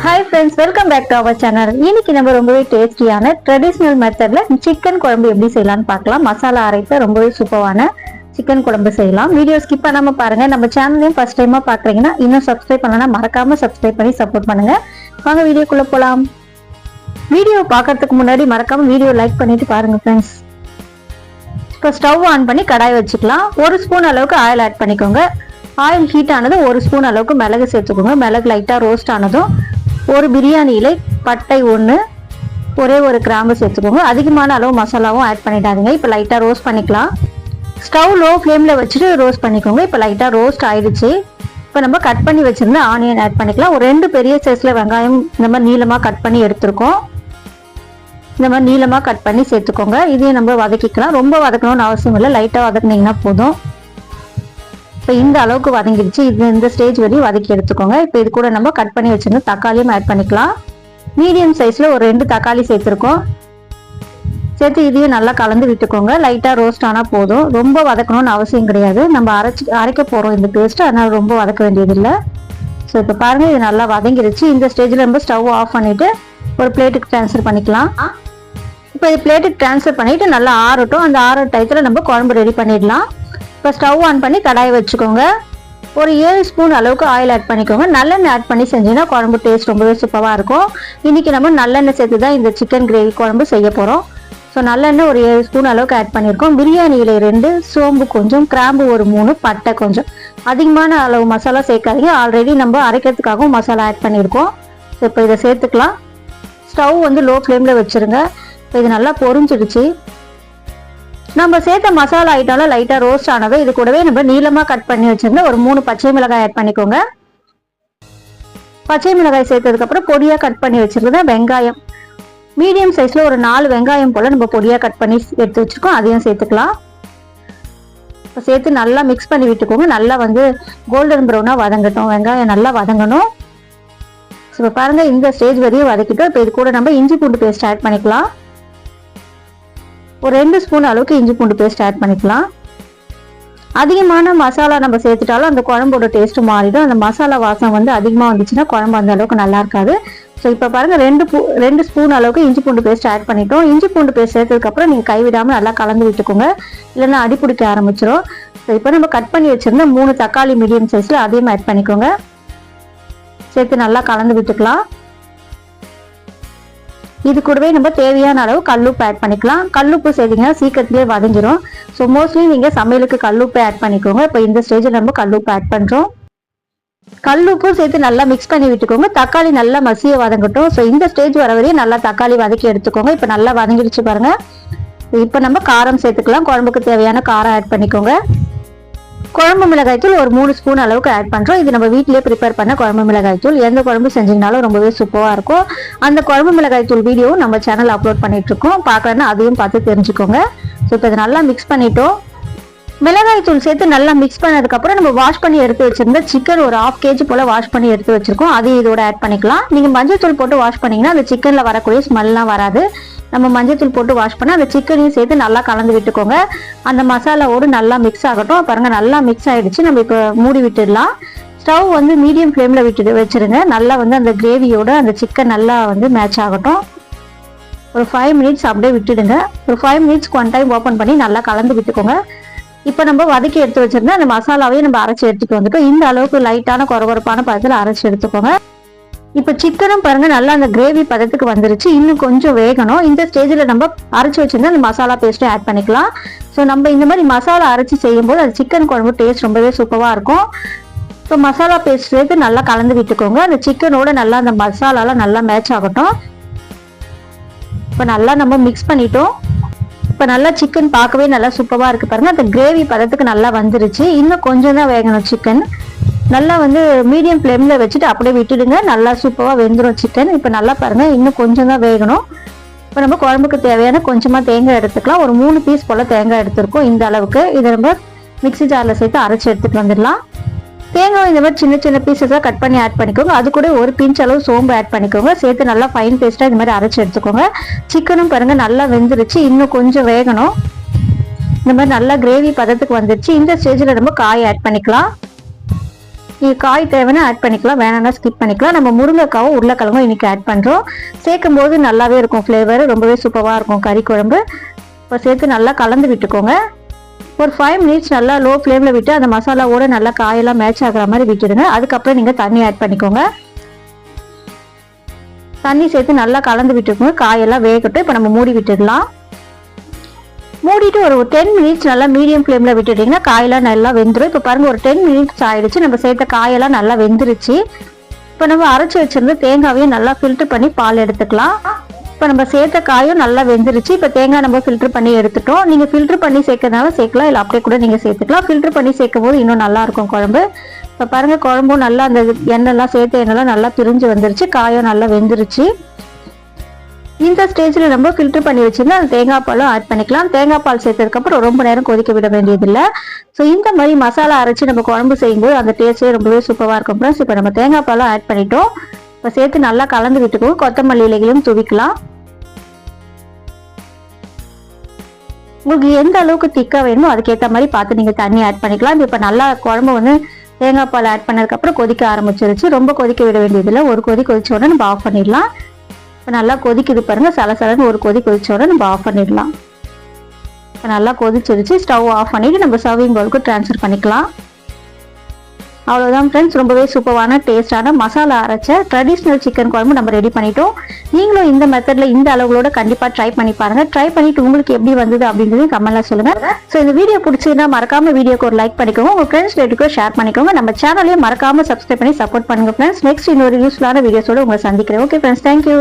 Hi friends, welcome back to our channel. இன்னைக்கு நம்ம ரொம்பவே டேஸ்டியான ட்ரெடிஷ்னல் மெத்தட்ல சிக்கன் குழம்பு எப்படி செய்யலாம்னு பார்க்கலாம். மசாலா அரைத்த ரொம்பவே சூப்பரான சிக்கன் குழம்பு செய்யலாம். வீடியோ ஸ்கிப் பண்ணாம பாருங்க. நம்ம சேனலையும் ஃபர்ஸ்ட் டைமா பாக்குறீங்கன்னா இன்னும் சப்ஸ்கிரைப் பண்ணலன்னா மறக்காம சப்ஸ்கிரைப் பண்ணி சப்போர்ட் பண்ணுங்க. வாங்க வீடியோக்குள்ள போலாம். வீடியோ பார்க்கறதுக்கு முன்னாடி மறக்காம வீடியோ லைக் பண்ணிட்டு பாருங்க ஃப்ரெண்ட்ஸ். இப்போ ஸ்டவ் ஆன் பண்ணி கடாய் வச்சுக்கலாம். 1 ஸ்பூன் அளவுக்கு ஆயில் ஆட் பண்ணிக்கோங்க. ஆயில் ஹீட் ஆனதும் 1 ஸ்பூன் அளவுக்கு மிளகு சேர்த்துக்கோங்க. மிளகு லைட்டா ரோஸ்ட் ஆனதும் ஒரு பிரியாணி இலை, பட்டை 1, ஒரே ஒரு கிராம்பு சேர்த்துக்கோங்க. அதிகமான அளவு மசாலாவும் ஆட் பண்ணிடாதீங்க. இப்போ லைட்டா ரோஸ்ட் பண்ணிக்கலாம். ஸ்டவ் லோ ஃப்ளேம்ல வச்சுட்டு ரோஸ்ட் பண்ணிக்கோங்க. இப்போ லைட்டா ரோஸ்ட் ஆயிடுச்சு. இப்போ நம்ம கட் பண்ணி வச்சிருந்த ஆனியன் ஆட் பண்ணிக்கலாம். ஒரு 2 பெரிய சைஸ்ல வெங்காயம் இந்த மாதிரி நீளமா கட் பண்ணி எடுத்திருக்கோம். இந்த மாதிரி நீளமா கட் பண்ணி சேர்த்துக்கோங்க. இதையும் நம்ம வதக்கிக்கலாம். ரொம்ப வதக்கணும்னு அவசியம் இல்லை, லைட்டா வதக்குனீங்கன்னா போதும். இப்போ இந்த அளவுக்கு வதங்கிடுச்சு. இந்த ஸ்டேஜ் வரையும் வதக்கி எடுத்துக்கோங்க. இப்போ இது கூட நம்ம கட் பண்ணி வச்சிருந்த தக்காளியும் ஆட் பண்ணிக்கலாம். மீடியம் சைஸ்ல ஒரு 2 தக்காளி சேர்த்துருக்கோம். சேர்த்து இதையும் நல்லா கலந்து விட்டுக்கோங்க. லைட்டா ரோஸ்ட் ஆனா போதும், ரொம்ப வதக்கணும்னு அவசியம் கிடையாது. நம்ம அரைக்க போறோம் இந்த பேஸ்ட், அதனால ரொம்ப வதக்க வேண்டியது இல்லை. ஸோ இப்போ பாருங்க, இது நல்லா வதங்கிடுச்சு. இந்த ஸ்டேஜ்ல நம்ம ஸ்டவ் ஆஃப் பண்ணிட்டு ஒரு பிளேட்டுக்கு ட்ரான்ஸ்ஃபர் பண்ணிக்கலாம். இப்போ இது பிளேட்டுக்கு ட்ரான்ஸ்ஃபர் பண்ணிட்டு நல்லா ஆறட்டும். அந்த ஆற டயத்துல நம்ம குழம்பு ரெடி பண்ணிடலாம். இப்போ ஸ்டவ் ஆன் பண்ணி கடாய் வச்சுக்கோங்க. ஒரு 7 ஸ்பூன் அளவுக்கு ஆயில் ஆட் பண்ணிக்கோங்க. நல்லெண்ணெய் ஆட் பண்ணி செஞ்சீங்கன்னா குழம்பு டேஸ்ட் ரொம்பவே சூப்பராக இருக்கும். இன்னைக்கு நம்ம நல்லெண்ணெய் சேர்த்து தான் இந்த சிக்கன் கிரேவி குழம்பு செய்ய போகிறோம். ஸோ நல்லெண்ணெய் ஒரு 7 ஸ்பூன் அளவுக்கு ஆட் பண்ணியிருக்கோம். பிரியாணி இலை 2, சோம்பு கொஞ்சம், கிராம்பு ஒரு 3, பட்டை கொஞ்சம். அதிகமான அளவு மசாலா சேர்க்காதீங்க. ஆல்ரெடி நம்ம அரைக்கிறதுக்காகவும் மசாலா ஆட் பண்ணியிருக்கோம். ஸோ இப்போ இதை சேர்த்துக்கலாம். ஸ்டவ் வந்து லோ ஃப்ளேமில் வச்சுருங்க. இப்போ இது நல்லா பொரிஞ்சிடுச்சு. நம்ம சேர்த்த மசாலா ஐட்டம்லாம் லைட்டா ரோஸ்ட் ஆனது. இது கூடவே நம்ம நீளமா கட் பண்ணி வச்சிருந்தா ஒரு 3 பச்சை மிளகாய் ஆட் பண்ணிக்கோங்க. பச்சை மிளகாய் சேர்த்ததுக்கு அப்புறம் பொடியா கட் பண்ணி வச்சிருந்த வெங்காயம், மீடியம் சைஸ்ல ஒரு 4 வெங்காயம் போல நம்ம பொடியா கட் பண்ணி எடுத்து வச்சிருக்கோம். அதையும் சேர்த்துக்கலாம். இப்போ சேர்த்து நல்லா மிக்ஸ் பண்ணி விட்டுக்கோங்க. நல்லா வந்து கோல்டன் ப்ரௌனா வதங்கட்டும். வெங்காயம் நல்லா வதங்கணும். இப்போ பாருங்க, இந்த ஸ்டேஜ் வரையும் வதக்கிட்டோம். இப்போ இது கூட நம்ம இஞ்சி பூண்டு பேஸ்ட் ஆட் பண்ணிக்கலாம். ஒரு 2 ஸ்பூன் அளவுக்கு இஞ்சி பூண்டு பேஸ்ட் ஆட் பண்ணிக்கலாம். அதிகமான மசாலா நம்ம சேர்த்துட்டாலும் அந்த குழம்போட டேஸ்ட் மாறிடும். அந்த மசாலா வாசம் வந்து அதிகமாக வந்துச்சுன்னா குழம்பு அந்த அளவுக்கு நல்லா இருக்காது. ஸோ இப்போ பாருங்க, 2 ஸ்பூன் அளவுக்கு இஞ்சி பூண்டு பேஸ்ட் ஆட் பண்ணிட்டோம். இஞ்சி பூண்டு பேஸ்ட் சேர்த்ததுக்கு அப்புறம் நீங்க கைவிடாம நல்லா கலந்து விட்டுக்கோங்க, இல்லைன்னா அடி பிடிக்க ஆரம்பிச்சிடும். ஸோ இப்போ நம்ம கட் பண்ணி வச்சிருந்த 3 தக்காளி மீடியம் சைஸ்ல அதையும் ஆட் பண்ணிக்கோங்க. சேர்த்து நல்லா கலந்து விட்டுக்கலாம். இது கூடவே நம்ம தேவையான அளவு கல்லுப்பு ஆட் பண்ணிக்கலாம். கல்லுப்பு சேர்த்தீங்கன்னா சீக்கிரத்திலேயே வதங்கிடும். ஸோ மோஸ்ட்லி நீங்க சமையலுக்கு கல்லுப்பு ஆட் பண்ணிக்கோங்க. இப்போ இந்த ஸ்டேஜில் நம்ம கல்லுப்பு ஆட் பண்றோம். கல்லுப்பு சேர்த்து நல்லா மிக்ஸ் பண்ணி விட்டுக்கோங்க. தக்காளி நல்லா மசிய வதங்கட்டும். ஸோ இந்த ஸ்டேஜ் வர வரையும் நல்லா தக்காளி வதக்கி எடுத்துக்கோங்க. இப்போ நல்லா வதங்கிடுச்சு பாருங்க. இப்போ நம்ம காரம் சேர்த்துக்கலாம். குழம்புக்கு தேவையான காரம் ஆட் பண்ணிக்கோங்க. குழம்பு மிளகாய் தூள் ஒரு 3 ஸ்பூன் அளவுக்கு ஆட் பண்றோம். இது நம்ம வீட்டிலேயே ப்ரிப்பேர் பண்ண குழம்பு மிளகாய் தூள். எந்த குழம்பு செஞ்சீங்கனாலும் ரொம்பவே சூப்பரா இருக்கும். அந்த குழம்பு மிளகாய் தூள் வீடியோவும் நம்ம சேனல் அப்லோட் பண்ணிட்டு இருக்கோம். பார்க்கலன்னா அதையும் பார்த்து தெரிஞ்சுக்கோங்க. ஸோ இப்போ இதை நல்லா மிக்ஸ் பண்ணிட்டோம். மிளகாய் தூள் சேர்த்து நல்லா மிக்ஸ் பண்ணதுக்கு அப்புறம் நம்ம வாஷ் பண்ணி எடுத்து வச்சிருந்த சிக்கன் ஒரு 1/2 kg போல வாஷ் பண்ணி எடுத்து வச்சிருக்கோம். அதையும் இதோட ஆட் பண்ணிக்கலாம். நீங்க மஞ்சள் தூள் போட்டு வாஷ் பண்ணீங்கன்னா அந்த சிக்கன்ல வரக்கூடிய ஸ்மெல்லாம் வராது. நம்ம மஞ்சள் தூள் போட்டு வாஷ் பண்ண அந்த சிக்கனையும் சேர்த்து நல்லா கலந்து விட்டுக்கோங்க. அந்த மசாலாவோடு நல்லா மிக்ஸ் ஆகட்டும். பாருங்க, நல்லா மிக்ஸ் ஆயிடுச்சு. நம்ம இப்போ மூடி விட்டுடலாம். ஸ்டவ் வந்து மீடியம் ஃப்ளேம்ல வச்சிருங்க. நல்லா வந்து அந்த கிரேவியோட அந்த சிக்கன் நல்லா வந்து மேட்ச் ஆகட்டும். ஒரு 5 மினிட்ஸ் அப்படியே விட்டுடுங்க. ஒரு 5 மினிட்ஸ்க்கு 1 டைம் ஓப்பன் பண்ணி நல்லா கலந்து விட்டுக்கோங்க. இப்போ நம்ம வதக்கி எடுத்து வச்சிருந்தா அந்த மசாலாவையும் நம்ம அரைச்சி எடுத்துட்டு வந்துட்டோம். இந்த அளவுக்கு லைட்டான கொரகொரப்பான பதத்தில் அரைச்சி எடுத்துக்கோங்க. இப்போ சிக்கனும் பாருங்க நல்லா அந்த கிரேவி பதத்துக்கு வந்துருச்சு. இன்னும் கொஞ்சம் வேகணும். இந்த ஸ்டேஜில் நம்ம அரைச்சி வச்சிருந்தா அந்த மசாலா பேஸ்ட்டும் ஆட் பண்ணிக்கலாம். ஸோ நம்ம இந்த மாதிரி மசாலா அரைச்சி செய்யும் போது அது சிக்கன் குழம்பு டேஸ்ட் ரொம்பவே சூப்பராக இருக்கும். ஸோ மசாலா பேஸ்ட் சேர்த்து நல்லா கலந்து விட்டுக்கோங்க. அந்த சிக்கனோட நல்லா அந்த மசாலாலாம் நல்லா மேட்ச் ஆகட்டும். இப்போ நல்லா நம்ம மிக்ஸ் பண்ணிட்டோம். இப்போ நல்லா சிக்கன் பார்க்கவே நல்லா சூப்பராக இருக்கு பாருங்க. அந்த கிரேவி பதத்துக்கு நல்லா வந்துருச்சு. இன்னும் கொஞ்சம் தான் வேகணும். சிக்கன் நல்லா வந்து மீடியம் ஃப்ளேம்ல வச்சுட்டு அப்படியே விட்டுடுங்க. நல்லா சூப்பராக வெந்துடும் சிக்கன். இப்போ நல்லா பாருங்க, இன்னும் கொஞ்சம் தான் வேகணும். இப்போ நம்ம குழம்புக்கு தேவையான கொஞ்சமா தேங்காய் எடுத்துக்கலாம். ஒரு 3 பீஸ் போல தேங்காய் எடுத்துருக்கோம். இந்த அளவுக்கு இதை நம்ம மிக்ஸி ஜார்ல சேர்த்து அரைச்சி எடுத்துட்டு வந்துடலாம். தேங்காய் இந்த மாதிரி சின்ன சின்ன பீசஸா கட் பண்ணி ஆட் பண்ணிக்கோங்க. அது கூட ஒரு பிஞ்ச் அளவு சோம்பு ஆட் பண்ணிக்கோங்க. சேர்த்து நல்லா ஃபைன் பேஸ்டா இந்த மாதிரி அரைச்சி எடுத்துக்கோங்க. சிக்கனும் பாருங்க நல்லா வெந்துருச்சு. இன்னும் கொஞ்சம் வேகணும். இந்த மாதிரி நல்லா கிரேவி பதத்துக்கு வந்துருச்சு. இந்த ஸ்டேஜ்ல நம்ம காய் ஆட் பண்ணிக்கலாம். நீங்கள் காய் தேவைன்னா ஆட் பண்ணிக்கலாம், வேணாம்னா ஸ்கிப் பண்ணிக்கலாம். நம்ம முருங்கைக்காவும் உருளைக்கிழங்கும் இன்னைக்கு ஆட் பண்ணுறோம். சேர்க்கும் போது நல்லாவே இருக்கும், ஃப்ளேவர் ரொம்பவே சூப்பராக இருக்கும் கறி குழம்பு. இப்போ சேர்த்து நல்லா கலந்து விட்டுக்கோங்க. ஒரு 5 மினிட்ஸ் நல்லா லோ ஃப்ளேமில் விட்டு அந்த மசாலாவோட நல்லா காயெல்லாம் மேட்ச் ஆகிற மாதிரி விட்டுடுங்க. அதுக்கப்புறம் நீங்கள் தண்ணி ஆட் பண்ணிக்கோங்க. தண்ணி சேர்த்து நல்லா கலந்து விட்டுக்கோங்க. காயெல்லாம் வேகட்டும். இப்போ நம்ம மூடி விட்டுடலாம். மூடிட்டு ஒரு 10 மினிட்ஸ் நல்லா மீடியம் ஃப்ளேமில் விட்டுட்டிங்கன்னா காயெல்லாம் நல்லா வெந்துடும். இப்போ பாருங்கள், ஒரு 10 மினிட்ஸ் ஆயிடுச்சு. நம்ம சேர்த்த காயெல்லாம் நல்லா வெந்துருச்சு. இப்போ நம்ம அரைச்சி வச்சிருந்து தேங்காவையும் நல்லா ஃபில்டர் பண்ணி பால் எடுத்துக்கலாம். இப்போ நம்ம சேர்த்த காயும் நல்லா வெந்துருச்சு. இப்போ தேங்காய் நம்ம ஃபில்டர் பண்ணி எடுத்துட்டோம். நீங்கள் ஃபில்டர் பண்ணி சேர்க்கறதுனால சேர்க்கலாம், இல்லை அப்படியே கூட நீங்கள் சேர்த்துக்கலாம். ஃபில்டர் பண்ணி சேர்க்கும் போது இன்னும் நல்லா இருக்கும் குழம்பு. இப்போ பாருங்கள், குழம்பும் நல்லா அந்த எண்ணெய்லாம் சேர்த்த எண்ணெய்லாம் நல்லா பிரிஞ்சு வந்துருச்சு. காயும் நல்லா வெந்துருச்சு. இந்த ஸ்டேஜில் நம்ம ஃபில்டர் பண்ணி வச்சுருந்தா அந்த தேங்காய் பாலும் ஆட் பண்ணிக்கலாம். தேங்காய் பால் சேர்த்ததுக்கப்புறம் ரொம்ப நேரம் கொதிக்க விட வேண்டியதில்லை. ஸோ இந்த மாதிரி மசாலா அரைச்சி நம்ம குழம்பு செய்யும்போது அந்த டேஸ்ட்டே ரொம்பவே சூப்பராக இருக்கும் ஃப்ரெண்ட்ஸ். இப்போ நம்ம தேங்காய் பாலும் ஆட் பண்ணிட்டோம். இப்போ சேர்த்து நல்லா கலந்து விட்டுக்குவோம். கொத்தமல்லி இலைகளையும் துவிக்கலாம். உங்களுக்கு எந்த அளவுக்கு திக்காக வேணுமோ அதுக்கேற்ற மாதிரி பார்த்து நீங்கள் தண்ணி ஆட் பண்ணிக்கலாம். இப்போ நல்லா குழம்பு வந்து தேங்காய் பால் ஆட் பண்ணதுக்கப்புறம் கொதிக்க ஆரம்பிச்சிருச்சு. ரொம்ப கொதிக்க விட வேண்டியதில்லை. ஒரு கொதி கொதிச்ச உடனே நம்ம ஆஃப் பண்ணிடலாம். இப்போ நல்லா கொதிக்குது பாருங்கள், சலசலன்னு ஒரு கொதி கொதிச்ச உடனே நம்ம ஆஃப் பண்ணிடலாம். இப்போ நல்லா கொதிச்சிருச்சு. ஸ்டவ் ஆஃப் பண்ணிவிட்டு நம்ம சர்விங் பவுலுக்கு ட்ரான்ஸ்ஃபர் பண்ணிக்கலாம். அவ்வளோதான் ஃப்ரெண்ட்ஸ், ரொம்பவே சூப்பரான டேஸ்டான மசாலா அரைச்ச ட்ரெடிஷ்னல் சிக்கன் குழம்பு நம்ம ரெடி பண்ணிட்டோம். நீங்களும் இந்த மெத்தடில் இந்த அளவுகளோட கண்டிப்பாக ட்ரை பண்ணி பாருங்கள். ட்ரை பண்ணிட்டு உங்களுக்கு எப்படி வந்தது அப்படின்றதையும் கமெண்ட்ல சொல்லுங்கள். ஸோ இந்த வீடியோ பிடிச்சதுன்னா மறக்காம வீடியோக்கு ஒரு லைக் பண்ணிக்கோங்க, உங்கள் ஃப்ரெண்ட்ஸ் ரிலேட்டிவ்க்கு ஷேர் பண்ணிக்கோங்க. நம்ம சேனலையும் மறக்காம சப்ஸ்கிரைப் பண்ணி சப்போர்ட் பண்ணுங்க ஃப்ரெண்ட்ஸ். நெக்ஸ்ட் இன்னொரு யூஸ்ஃபுல்லான வீடியோஸோட உங்களை சந்திக்கிறேன். Okay friends, thank you.